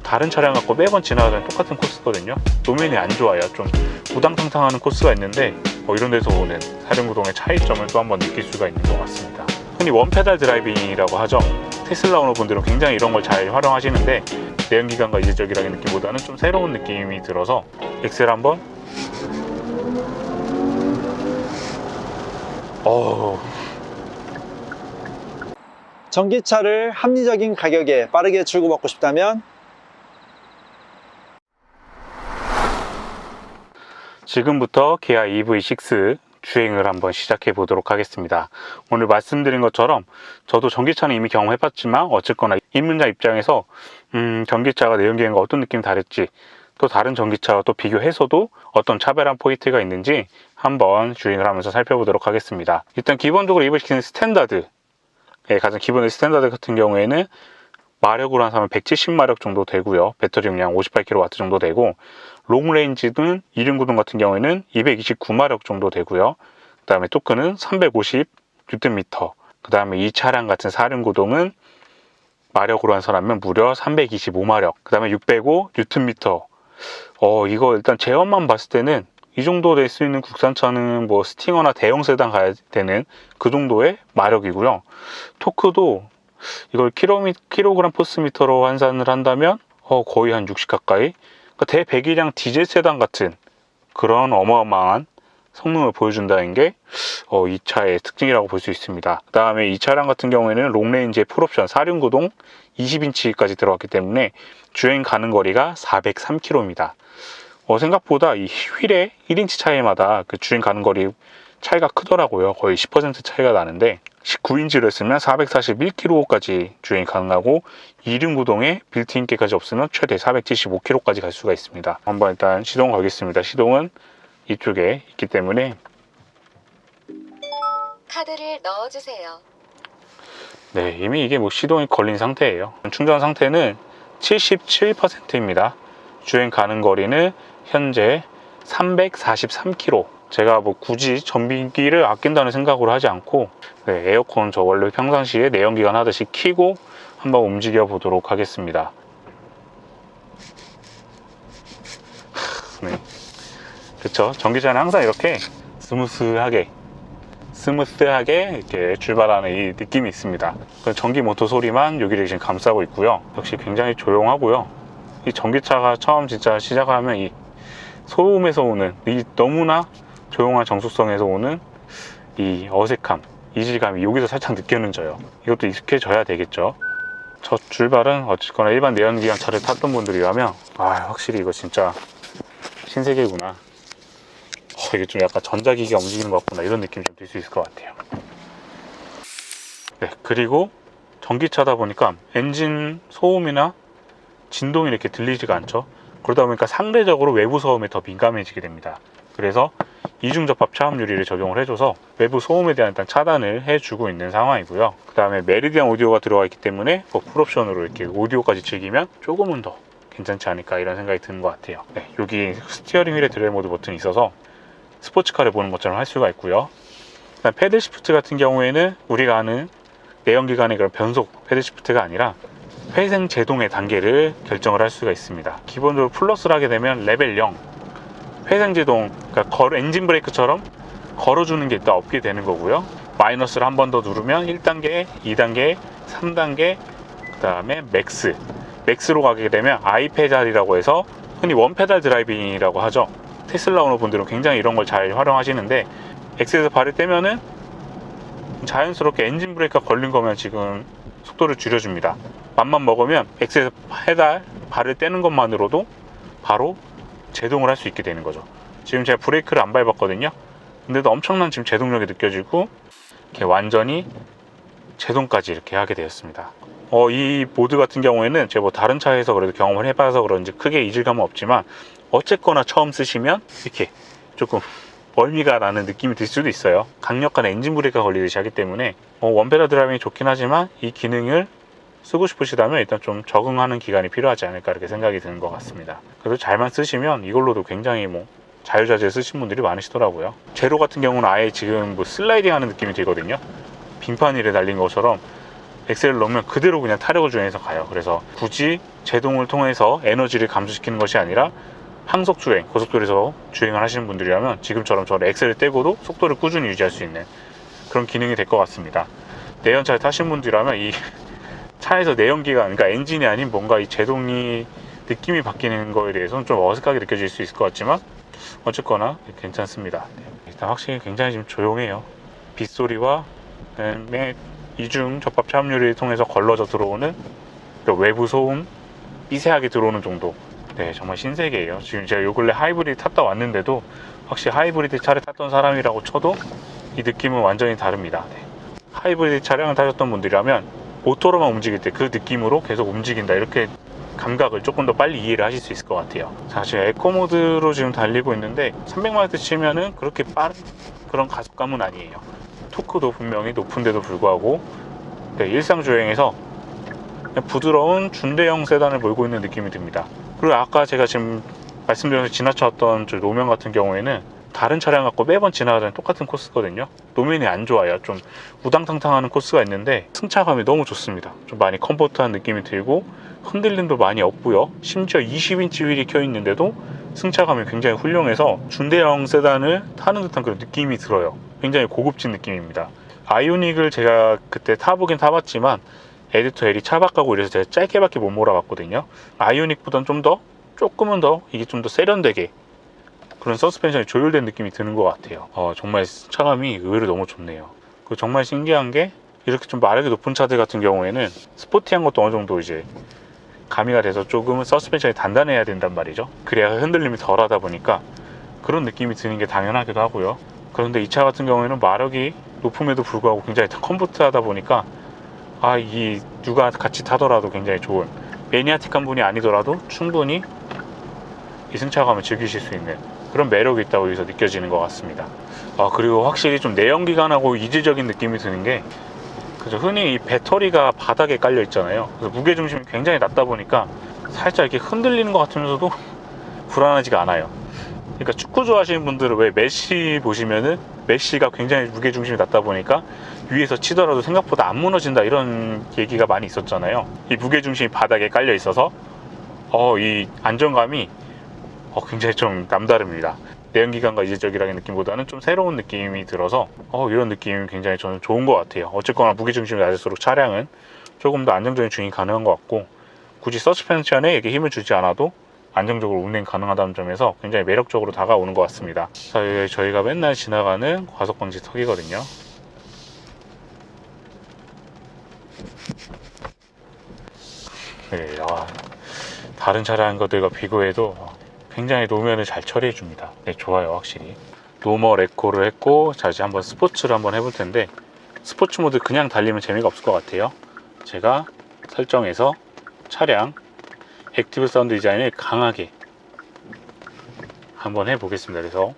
다른 차량 갖고 매번 지나가면 똑같은 코스거든요. 노면이 안 좋아요. 좀 우당탕탕하는 코스가 있는데 이런 데서 오는 사륜구동의 차이점을 또 한번 느낄 수가 있는 것 같습니다. 흔히 원페달 드라이빙이라고 하죠. 테슬라 오너분들은 굉장히 이런 걸 잘 활용하시는데 내연기관과 이질적이라는 느낌보다는 좀 새로운 느낌이 들어서 엑셀 한번 전기차를 합리적인 가격에 빠르게 출고받고 싶다면 지금부터 기아 EV6 주행을 한번 시작해 보도록 하겠습니다. 오늘 말씀드린 것처럼 저도 전기차는 이미 경험해봤지만 어쨌거나 입문자 입장에서 전기차가 내연기관과 어떤 느낌이 다를지, 또 다른 전기차와 또 비교해서도 어떤 차별한 포인트가 있는지 한번 주행을 하면서 살펴보도록 하겠습니다. 일단 기본적으로 EV6는 스탠다드, 가장 기본의 스탠다드 같은 경우에는 마력으로 한사면 170마력 정도 되고요. 배터리 용량 58kW 정도 되고, 롱레인지는 이륜구동 같은 경우에는 229마력 정도 되고요. 그 다음에 토크는 350Nm. 그 다음에 이 차량 같은 사륜구동은 마력으로 한사면 무려 325마력. 그 다음에 605Nm. 이거 일단 제어만 봤을 때는 이 정도 될 수 있는 국산차는 뭐 스팅어나 대형 세단 가야 되는 그 정도의 마력이고요. 토크도 이걸 킬로그램 포스미터로 환산을 한다면 거의 한 60 가까이, 그러니까 대배기량 디젤 세단 같은 그런 어마어마한 성능을 보여준다는 게 이 차의 특징이라고 볼 수 있습니다. 그 다음에 이 차량 같은 경우에는 롱레인지의 풀옵션 사륜구동 20인치까지 들어갔기 때문에 주행 가는 거리가 403km입니다. 생각보다 이 휠의 1인치 차이마다 그 주행 가는 거리 차이가 크더라고요. 거의 10% 차이가 나는데 19인치로 했으면 441km까지 주행이 가능하고, 이륜구동에 빌트인기까지 없으면 최대 475km까지 갈 수가 있습니다. 한번 일단 시동 걸겠습니다. 시동은 이쪽에 있기 때문에 카드를 넣어주세요. 네, 이미 이게 뭐 시동이 걸린 상태예요. 충전 상태는 77%입니다. 주행 가는 거리는 현재 343km. 제가 뭐 굳이 전기를 아낀다는 생각으로 하지 않고 에어컨 저 원래 평상시에 내연기관 하듯이 켜고 한번 움직여 보도록 하겠습니다. 네. 그쵸, 전기차는 항상 이렇게 스무스하게 이렇게 출발하는 이 느낌이 있습니다. 전기 모터 소리만 여기를 지금 감싸고 있고요. 역시 굉장히 조용하고요. 이 전기차가 처음 진짜 시작하면 이 소음에서 오는 이 너무나 조용한 정숙성에서 오는 이 어색함, 이질감이 여기서 살짝 느껴져요. 이것도 익숙해져야 되겠죠. 첫 출발은 어쨌거나 일반 내연기관 차를 탔던 분들이라면 확실히 이거 진짜 신세계구나, 이게 좀 약간 전자기기가 움직이는 것 같구나, 이런 느낌이 좀 들 수 있을 것 같아요. 네, 그리고 전기차다 보니까 엔진 소음이나 진동이 이렇게 들리지가 않죠. 그러다 보니까 상대적으로 외부 소음에 더 민감해지게 됩니다. 그래서 이중접합 차음 유리를 적용을 해줘서 외부 소음에 대한 일단 차단을 해주고 있는 상황이고요. 그 다음에 메리디안 오디오가 들어가 있기 때문에 풀옵션으로 이렇게 오디오까지 즐기면 조금은 더 괜찮지 않을까, 이런 생각이 드는 것 같아요. 네, 여기 스티어링 휠에 드라이브 모드 버튼이 있어서 스포츠카를 보는 것처럼 할 수가 있고요. 그다음 패들 시프트 같은 경우에는 우리가 아는 내연기관의 그런 변속 패들 시프트가 아니라 회생 제동의 단계를 결정을 할 수가 있습니다. 기본적으로 플러스를 하게 되면 레벨 0, 회생 제동, 그러니까 엔진 브레이크처럼 걸어주는 게 일단 없게 되는 거고요. 마이너스를 한 번 더 누르면 1단계, 2단계, 3단계, 그 다음에 맥스로 가게 되면 아이페달이라고 해서 흔히 원페달 드라이빙이라고 하죠. 테슬라 오너분들은 굉장히 이런 걸 잘 활용하시는데, 엑셀에서 발을 떼면은 자연스럽게 엔진 브레이크가 걸린 거면 지금 속도를 줄여줍니다. 맘만 먹으면 엑셀에서 발을 떼는 것만으로도 바로 제동을 할 수 있게 되는 거죠. 지금 제가 브레이크를 안 밟았거든요. 근데도 엄청난 지금 제동력이 느껴지고 이렇게 완전히 제동까지 이렇게 하게 되었습니다. 이 모드 같은 경우에는 제가 뭐 다른 차에서 그래도 경험을 해봐서 그런지 크게 이질감은 없지만, 어쨌거나 처음 쓰시면 이렇게 조금 멀미가 나는 느낌이 들 수도 있어요. 강력한 엔진 브레이크가 걸리듯이 하기 때문에 원페달 드라이빙이 좋긴 하지만 이 기능을 쓰고 싶으시다면 일단 좀 적응하는 기간이 필요하지 않을까, 이렇게 생각이 드는 것 같습니다. 그래도 잘만 쓰시면 이걸로도 굉장히 자유자재로 쓰신 분들이 많으시더라고요. 제로 같은 경우는 아예 지금 슬라이딩 하는 느낌이 들거든요. 빙판일에 달린 것처럼 엑셀을 넣으면 그대로 그냥 타력을 주행해서 가요. 그래서 굳이 제동을 통해서 에너지를 감소시키는 것이 아니라 항속 주행, 고속도로에서 주행을 하시는 분들이라면 지금처럼 저 엑셀을 떼고도 속도를 꾸준히 유지할 수 있는 그런 기능이 될 것 같습니다. 내연차를 타신 분들이라면 이 차에서 내연기가, 그러니까 엔진이 아닌 뭔가 이 제동이 느낌이 바뀌는 거에 대해서는 좀 어색하게 느껴질 수 있을 것 같지만 어쨌거나 괜찮습니다. 일단 확실히 굉장히 지금 조용해요. 빗소리와 그다음에 이중 접합 차음유리를 통해서 걸러져 들어오는 외부 소음, 미세하게 들어오는 정도. 네, 정말 신세계예요. 지금 제가 요 근래 하이브리드 탔다 왔는데도 확실히 하이브리드 차를 탔던 사람이라고 쳐도 이 느낌은 완전히 다릅니다. 네. 하이브리드 차량을 타셨던 분들이라면 모터로만 움직일 때 그 느낌으로 계속 움직인다, 이렇게 감각을 조금 더 빨리 이해를 하실 수 있을 것 같아요. 자, 지금 에코모드로 지금 달리고 있는데 300마트 치면은 그렇게 빠른 그런 가속감은 아니에요. 토크도 분명히 높은데도 불구하고 네, 일상주행에서 그냥 부드러운 준대형 세단을 몰고 있는 느낌이 듭니다. 그리고 아까 제가 지금 말씀드려서 지나쳤던 저 노면 같은 경우에는 다른 차량 갖고 매번 지나가던 똑같은 코스거든요. 노면이 안 좋아요. 좀 우당탕탕하는 코스가 있는데 승차감이 너무 좋습니다. 좀 많이 컴포트한 느낌이 들고 흔들림도 많이 없고요. 심지어 20인치 휠이 켜 있는데도 승차감이 굉장히 훌륭해서 준대형 세단을 타는 듯한 그런 느낌이 들어요. 굉장히 고급진 느낌입니다. 아이오닉을 제가 그때 타보긴 타봤지만 에디터 L이 차박하고 이래서 제가 짧게밖에 못 몰아봤거든요. 아이오닉보단 조금은 더 이게 좀 더 세련되게 그런 서스펜션이 조율된 느낌이 드는 것 같아요. 정말 차감이 의외로 너무 좋네요. 그리고 정말 신기한 게 이렇게 좀 마력이 높은 차들 같은 경우에는 스포티한 것도 어느 정도 이제 가미가 돼서 조금은 서스펜션이 단단해야 된단 말이죠. 그래야 흔들림이 덜 하다 보니까 그런 느낌이 드는 게 당연하기도 하고요. 그런데 이 차 같은 경우에는 마력이 높음에도 불구하고 굉장히 컴포트하다 보니까 이 누가 같이 타더라도 굉장히 좋은, 매니아틱한 분이 아니더라도 충분히 이 승차감을 즐기실 수 있는 그런 매력이 있다고 여기서 느껴지는 것 같습니다. 그리고 확실히 좀 내연기관하고 이질적인 느낌이 드는 게, 그죠, 흔히 이 배터리가 바닥에 깔려 있잖아요. 그래서 무게중심이 굉장히 낮다 보니까 살짝 이렇게 흔들리는 것 같으면서도 불안하지가 않아요. 그러니까 축구 좋아하시는 분들은 왜 메시 보시면은 메시가 굉장히 무게중심이 낮다 보니까 위에서 치더라도 생각보다 안 무너진다, 이런 얘기가 많이 있었잖아요. 이 무게중심이 바닥에 깔려 있어서 이 안정감이 굉장히 좀 남다릅니다. 내연기관과 이질적이라는 느낌보다는 좀 새로운 느낌이 들어서 이런 느낌이 굉장히 저는 좋은 것 같아요. 어쨌거나 무게중심이 낮을수록 차량은 조금 더 안정적인 주행이 가능한 것 같고, 굳이 서스펜션에 이렇게 힘을 주지 않아도 안정적으로 운행 가능하다는 점에서 굉장히 매력적으로 다가오는 것 같습니다. 자, 여기 저희가 맨날 지나가는 과속방지 턱이거든요. 네, 다른 차량들과 비교해도 굉장히 노면을 잘 처리해 줍니다. 네, 좋아요. 확실히 노멀 에코를 했고, 자, 이제 한번 스포츠를 한번 해볼 텐데, 스포츠 모드 그냥 달리면 재미가 없을 것 같아요. 제가 설정해서 차량 액티브 사운드 디자인을 강하게 한번 해보겠습니다. 그래서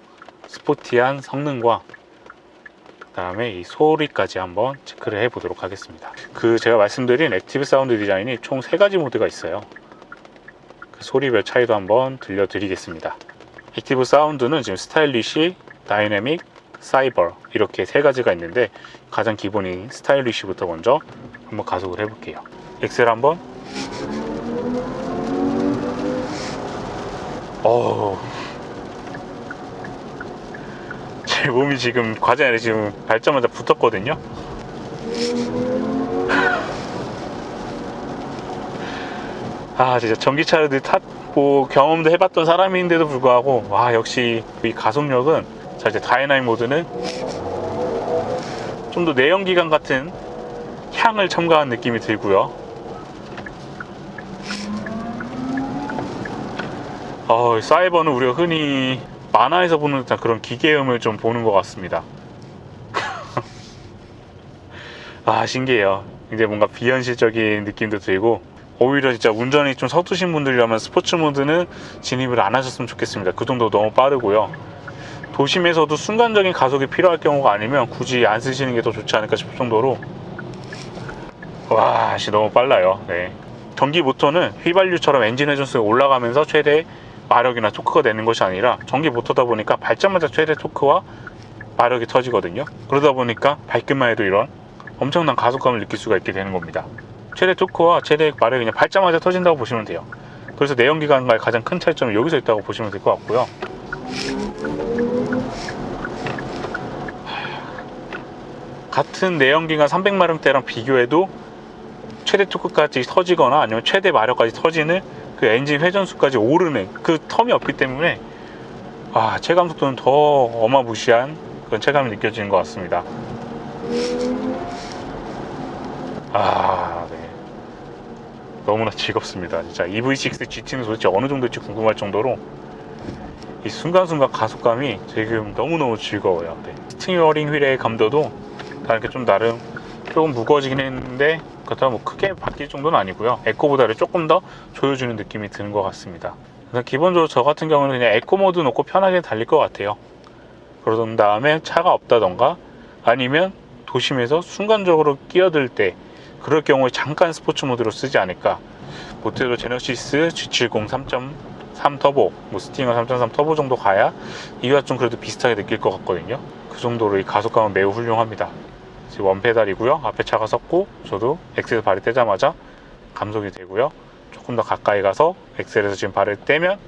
스포티한 성능과 그 다음에 이 소리까지 한번 체크를 해보도록 하겠습니다. 제가 말씀드린 액티브 사운드 디자인이 총 3가지 모드가 있어요. 그 소리별 차이도 한번 들려드리겠습니다. 액티브 사운드는 지금 스타일리시, 다이내믹, 사이버, 이렇게 3가지가 있는데, 가장 기본인 스타일리시부터 먼저 한번 가속을 해볼게요. 엑셀 한번. 제 몸이 지금 과제 안에 지금 밟자마자 붙었거든요. 진짜 전기차를 타고 경험도 해봤던 사람인데도 불구하고 역시 이 가속력은, 자, 이제 다이나믹 모드는 좀 더 내연기관 같은 향을 첨가한 느낌이 들고요. 사이버는 우리가 흔히 만화에서 보는 듯한 그런 기계음을 좀 보는 것 같습니다. 신기해요. 이제 뭔가 비현실적인 느낌도 들고, 오히려 진짜 운전이 좀 서투신 분들이라면 스포츠 모드는 진입을 안 하셨으면 좋겠습니다. 그 정도 너무 빠르고요. 도심에서도 순간적인 가속이 필요할 경우가 아니면 굳이 안 쓰시는 게 더 좋지 않을까 싶을 정도로 너무 빨라요. 네. 전기 모터는 휘발유처럼 엔진 회전수가 올라가면서 최대 마력이나 토크가 내는 것이 아니라 전기 모터다 보니까 밟자마자 최대 토크와 마력이 터지거든요. 그러다 보니까 밟기만 해도 이런 엄청난 가속감을 느낄 수가 있게 되는 겁니다. 최대 토크와 최대 마력이 그냥 밟자마자 터진다고 보시면 돼요. 그래서 내연기관과의 가장 큰 차이점은 여기서 있다고 보시면 될 것 같고요. 같은 내연기관 300마력대랑 비교해도 최대 토크까지 터지거나 아니면 최대 마력까지 터지는 그 엔진 회전수까지 오르는 그 텀이 없기 때문에 체감 속도는 더 어마무시한 그런 체감이 느껴지는 것 같습니다. 네. 너무나 즐겁습니다. 진짜 EV6 GT는 도대체 어느 정도일지 궁금할 정도로 이 순간순간 가속감이 지금 너무너무 즐거워요. 네. 스티어링 휠의 감도도 다르게 좀 나름 조금 무거워지긴 했는데 그렇다고 뭐 크게 바뀔 정도는 아니고요. 에코보다를 조금 더 조여주는 느낌이 드는 것 같습니다. 그래서 기본적으로 저 같은 경우는 그냥 에코 모드 놓고 편하게 달릴 것 같아요. 그러던 다음에 차가 없다던가 아니면 도심에서 순간적으로 끼어들 때 그럴 경우에 잠깐 스포츠 모드로 쓰지 않을까. 모텔로 제너시스 G70 3.3 터보, 뭐 스팅어 3.3 터보 정도 가야 이와 좀 그래도 비슷하게 느낄 것 같거든요. 그 정도로 이 가속감은 매우 훌륭합니다. 지금 원페달이고요. 앞에 차가 섰고 저도 엑셀에서 발을 떼자마자 감속이 되고요. 조금 더 가까이 가서 엑셀에서 지금 발을 떼면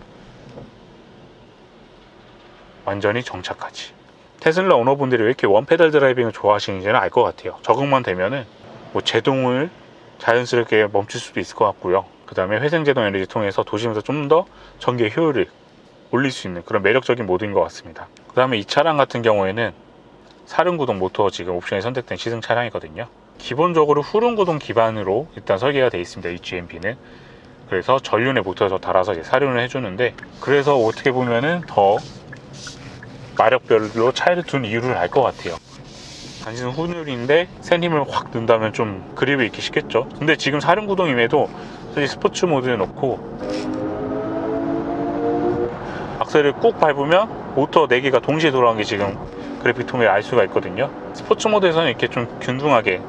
완전히 정차까지. 테슬라 오너분들이 왜 이렇게 원페달 드라이빙을 좋아하시는지는 알 것 같아요. 적응만 되면은 뭐 제동을 자연스럽게 멈출 수도 있을 것 같고요. 그 다음에 회생제동 에너지 통해서 도심에서 좀 더 전기의 효율을 올릴 수 있는 그런 매력적인 모드인 것 같습니다. 그 다음에 이 차량 같은 경우에는 사륜구동 모터 지금 옵션이 선택된 시승 차량이거든요. 기본적으로 후륜구동 기반으로 일단 설계가 되어 있습니다. 이 GMP는. 그래서 전륜의 모터에서 달아서 이제 사륜을 해주는데, 그래서 어떻게 보면은 더 마력별로 차이를 둔 이유를 알 것 같아요. 단순 후륜인데 센 힘을 확 넣는다면 좀 그립을 잃기 쉽겠죠. 근데 지금 사륜구동임에도 사실 스포츠 모드에 놓고 악셀을 꾹 밟으면 모터 4개가 동시에 돌아가는 게 지금 그래픽 통해 알 수가 있거든요. 스포츠 모드에서는 이렇게 좀 균등하게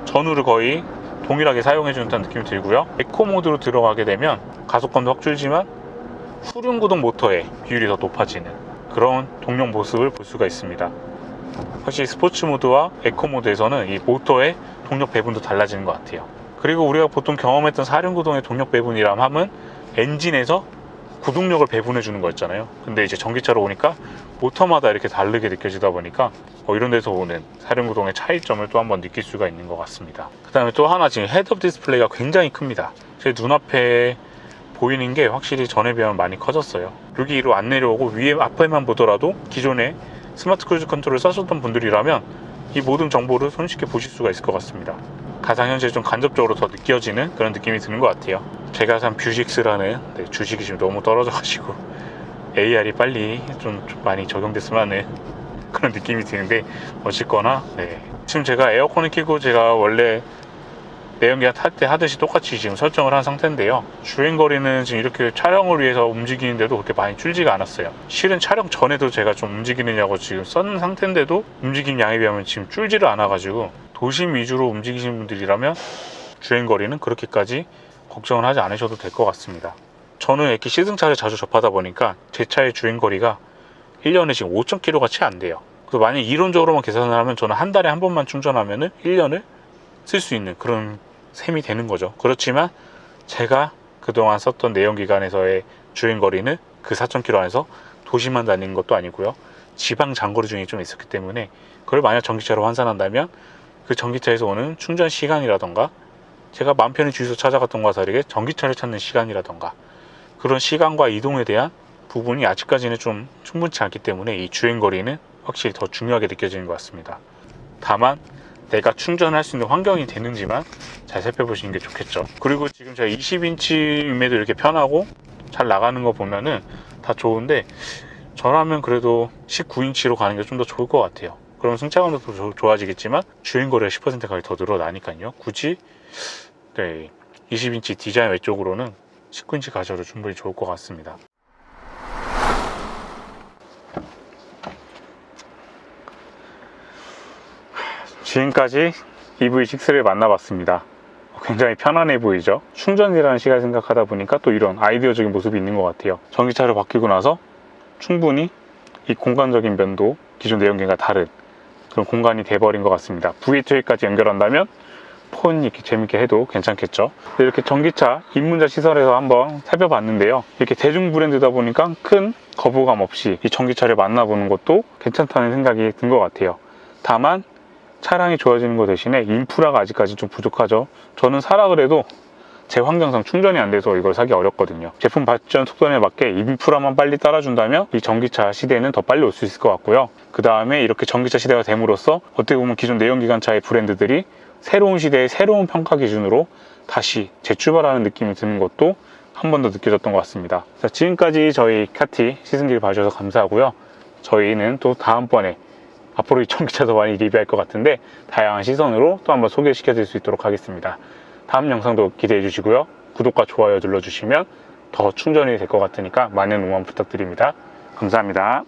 전후를 거의 동일하게 사용해주는 듯한 느낌이 들고요. 에코 모드로 들어가게 되면 가속감도 확 줄지만 후륜구동 모터의 비율이 더 높아지는 그런 동력 모습을 볼 수가 있습니다. 확실히 스포츠 모드와 에코 모드에서는 이 모터의 동력 배분도 달라지는 것 같아요. 그리고 우리가 보통 경험했던 사륜구동의 동력 배분이라 함은 엔진에서 구동력을 배분해 주는 거였잖아요. 근데 이제 전기차로 오니까 모터마다 이렇게 다르게 느껴지다 보니까 이런 데서 오는 사륜구동의 차이점을 또 한번 느낄 수가 있는 것 같습니다. 그 다음에 또 하나, 지금 헤드업 디스플레이가 굉장히 큽니다. 제 눈앞에 보이는 게 확실히 전에 비하면 많이 커졌어요. 여기로 안 내려오고 위에 앞에만 보더라도 기존에 스마트 크루즈 컨트롤을 썼었던 분들이라면 이 모든 정보를 손쉽게 보실 수가 있을 것 같습니다. 가상현실이 좀 간접적으로 더 느껴지는 그런 느낌이 드는 것 같아요. 제가 산 뷰식스라는 주식이 지금 너무 떨어져가지고 AR이 빨리 좀 많이 적용됐으면 하는 그런 느낌이 드는데, 어쨌거나 지금 제가 에어컨을 켜고 제가 원래 내연기관 탈 때 하듯이 똑같이 지금 설정을 한 상태인데요. 주행거리는 지금 이렇게 촬영을 위해서 움직이는데도 그렇게 많이 줄지가 않았어요. 실은 촬영 전에도 제가 좀 움직이느냐고 지금 썼는 상태인데도 움직임 양에 비하면 지금 줄지를 않아가지고, 도심 위주로 움직이시는 분들이라면 주행거리는 그렇게까지 걱정을 하지 않으셔도 될 것 같습니다. 저는 이렇게 시승차를 자주 접하다 보니까 제 차의 주행거리가 1년에 지금 5,000km가 채 안 돼요. 그래서 만약 이론적으로만 계산을 하면 저는 한 달에 한 번만 충전하면 1년을 쓸 수 있는 그런 셈이 되는 거죠. 그렇지만 제가 그동안 썼던 내연기관에서의 주행거리는 그 4,000km 안에서 도시만 다니는 것도 아니고요. 지방 장거리 중에 좀 있었기 때문에 그걸 만약 전기차로 환산한다면 그 전기차에서 오는 충전 시간이라던가 제가 마음 편히 주유소 찾아갔던 것과 다르게 전기차를 찾는 시간이라던가 그런 시간과 이동에 대한 부분이 아직까지는 좀 충분치 않기 때문에 이 주행거리는 확실히 더 중요하게 느껴지는 것 같습니다. 다만 내가 충전할 수 있는 환경이 되는지만 잘 살펴보시는 게 좋겠죠. 그리고 지금 제가 20인치임에도 이렇게 편하고 잘 나가는 거 보면은 다 좋은데, 저라면 그래도 19인치로 가는 게 좀 더 좋을 것 같아요. 그럼 승차감도 더 좋아지겠지만 주행거리가 10%까지 더 늘어나니까요. 굳이 20인치 디자인 외쪽으로는 19인치 가셔도 충분히 좋을 것 같습니다. 지금까지 EV6를 만나봤습니다. 굉장히 편안해 보이죠? 충전이라는 시간을 생각하다 보니까 또 이런 아이디어적인 모습이 있는 것 같아요. 전기차로 바뀌고 나서 충분히 이 공간적인 면도 기존 내연기관과 다른 그런 공간이 돼버린 것 같습니다. V2A까지 연결한다면 폰 이렇게 재밌게 해도 괜찮겠죠. 이렇게 전기차 입문자 시설에서 한번 살펴봤는데요. 이렇게 대중 브랜드다 보니까 큰 거부감 없이 이 전기차를 만나보는 것도 괜찮다는 생각이 든 것 같아요. 다만 차량이 좋아지는 것 대신에 인프라가 아직까지 좀 부족하죠. 저는 사라 그래도 제 환경상 충전이 안 돼서 이걸 사기 어렵거든요. 제품 발전 속도에 맞게 인프라만 빨리 따라준다면 이 전기차 시대는 더 빨리 올 수 있을 것 같고요. 그 다음에 이렇게 전기차 시대가 됨으로써 어떻게 보면 기존 내연기관차의 브랜드들이 새로운 시대의 새로운 평가 기준으로 다시 재출발하는 느낌이 드는 것도 한 번 더 느껴졌던 것 같습니다. 자, 지금까지 저희 카티 시승기를 봐주셔서 감사하고요. 저희는 또 다음번에 앞으로 이 전기차 더 많이 리뷰할 것 같은데 다양한 시선으로 또 한번 소개시켜 드릴 수 있도록 하겠습니다. 다음 영상도 기대해 주시고요. 구독과 좋아요 눌러주시면 더 충전이 될 것 같으니까 많은 응원 부탁드립니다. 감사합니다.